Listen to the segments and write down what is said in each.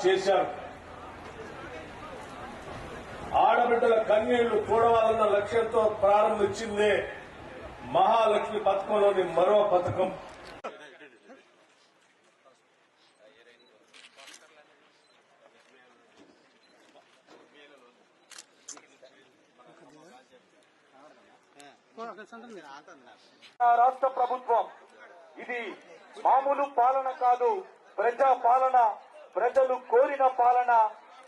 చేశారు. ఆడబిడ్డల కన్నీళ్లు చూడవాలన్న లక్ష్యంతో ప్రారంభించిందే మహాలక్ష్మి పథకంలోని మరో పథకం. రాష్ట్ర ప్రభుత్వం ఇది మామూలు పాలన కాదు, ప్రజా పాలన, ప్రజలు కోరిన పాలన,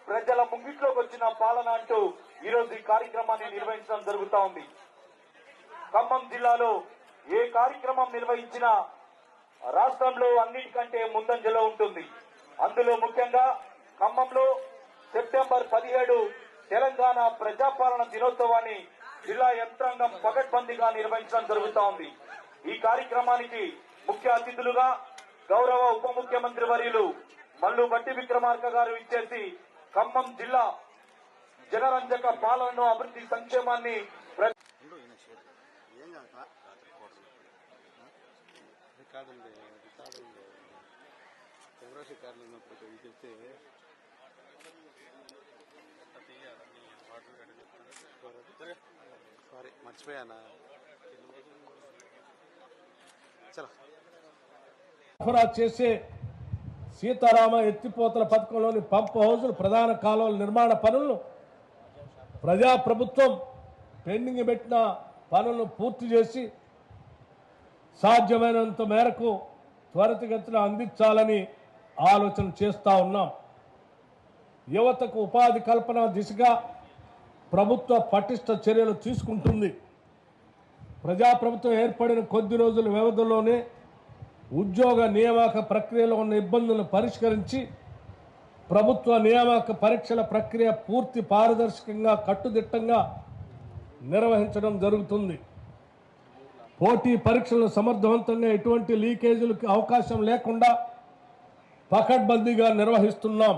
ప్రజల ముంగిట్లోకి వచ్చిన పాలన అంటూ ఈరోజు ఈ కార్యక్రమాన్ని నిర్వహించడం జరుగుతా ఉంది. ఖమ్మం జిల్లాలో ఏ కార్యక్రమం నిర్వహించినా రాష్ట్రంలో అన్నిటికంటే ముందంజలో ఉంటుంది. అందులో ముఖ్యంగా ఖమ్మంలో సెప్టెంబర్ 17 తెలంగాణ ప్రజాపాలన దినోత్సవాన్ని జిల్లా యంత్రాంగం పకడ్బందీగా నిర్వహించడం జరుగుతా ఉంది. ఈ కార్యక్రమానికి ముఖ్య అతిథులుగా గౌరవ ఉప ముఖ్యమంత్రి వర్యులు మల్లు భట్టి విక్రమార్క గారు ఇచ్చేసి ఖమ్మం జిల్లా జనరంజక పాలనను, అభివృద్ధి సంక్షేమాన్ని మర్చిపోయానా సరఫరా చేసే సీతారామ ఎత్తిపోతల పథకంలోని పంప్ హౌజులు, ప్రధాన కాలువల నిర్మాణ పనులను ప్రజాప్రభుత్వం పెండింగ్ పెట్టిన పనులను పూర్తి చేసి సాధ్యమైనంత మేరకు త్వరితగతిన అందించాలని ఆలోచన చేస్తా ఉన్నాం. యువతకు ఉపాధి కల్పన దిశగా ప్రభుత్వ పటిష్ట చర్యలు తీసుకుంటుంది. ప్రజాప్రభుత్వం ఏర్పడిన కొద్ది రోజుల వ్యవధిలోనే ఉద్యోగ నియామక ప్రక్రియలో ఉన్న ఇబ్బందులను పరిష్కరించి ప్రభుత్వ నియామక పరీక్షల ప్రక్రియ పూర్తి పారదర్శకంగా, కట్టుదిట్టంగా నిర్వహించడం జరుగుతుంది. పోటీ పరీక్షలను సమర్థవంతంగా ఎటువంటి లీకేజీలకు అవకాశం లేకుండా పకడ్బందీగా నిర్వహిస్తున్నాం.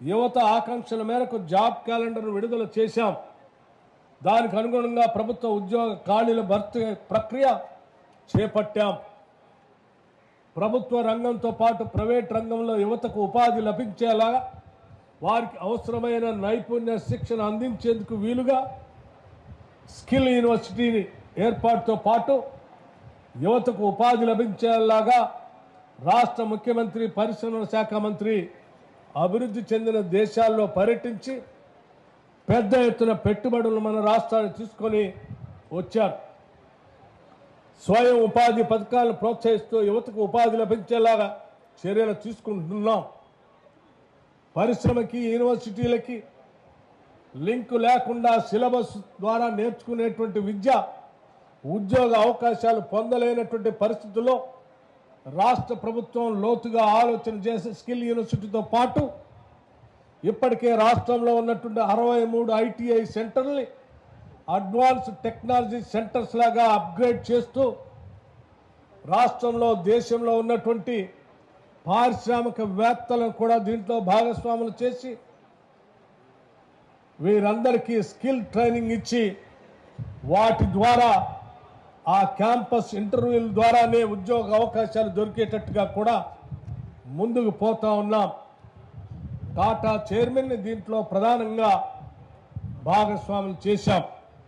యువత ఆకాంక్షల మేరకు జాబ్ క్యాలెండర్ను విడుదల చేశాం. దానికి అనుగుణంగా ప్రభుత్వ ఉద్యోగ ఖాళీల భర్తీ ప్రక్రియ చేపట్టాం. ప్రభుత్వ రంగంతో పాటు ప్రైవేట్ రంగంలో యువతకు ఉపాధి లభించేలా వారికి అవసరమైన నైపుణ్య శిక్షణ అందించేందుకు వీలుగా స్కిల్ యూనివర్సిటీని ఏర్పాటుతో పాటు యువతకు ఉపాధి లభించేలాగా రాష్ట్ర ముఖ్యమంత్రి, పరిశ్రమల శాఖ మంత్రి అభివృద్ధి చెందిన దేశాల్లో పర్యటించి పెద్ద ఎత్తున పెట్టుబడులు మన రాష్ట్రాన్ని తీసుకొని వచ్చారు. స్వయం ఉపాధి పథకాలను ప్రోత్సహిస్తూ యువతకు ఉపాధి లభించేలాగా చర్యలు తీసుకుంటున్నాం. పరిశ్రమకి, యూనివర్సిటీలకి లింకు లేకుండా సిలబస్ ద్వారా నేర్చుకునేటువంటి విద్య, ఉద్యోగ అవకాశాలు పొందలేనటువంటి పరిస్థితుల్లో రాష్ట్ర ప్రభుత్వం లోతుగా ఆలోచన చేసే స్కిల్ యూనివర్సిటీతో పాటు ఇప్పటికే రాష్ట్రంలో ఉన్నటువంటి 63 ఐటీఐ సెంటర్ని అడ్వాన్స్ టెక్నాలజీ సెంటర్స్ లాగా అప్గ్రేడ్ చేస్తూ రాష్ట్రంలో, దేశంలో ఉన్నటువంటి పారిశ్రామికవేత్తలను కూడా దీంట్లో భాగస్వాములు చేసి వీరందరికీ స్కిల్ ట్రైనింగ్ ఇచ్చి వాటి ద్వారా ఆ క్యాంపస్ ఇంటర్వ్యూల ద్వారానే ఉద్యోగ అవకాశాలు దొరికేటట్టుగా కూడా ముందుకు పోతా ఉన్నాం. టాటా చైర్మన్ని దీంట్లో ప్రధానంగా భాగస్వాములు చేశాం.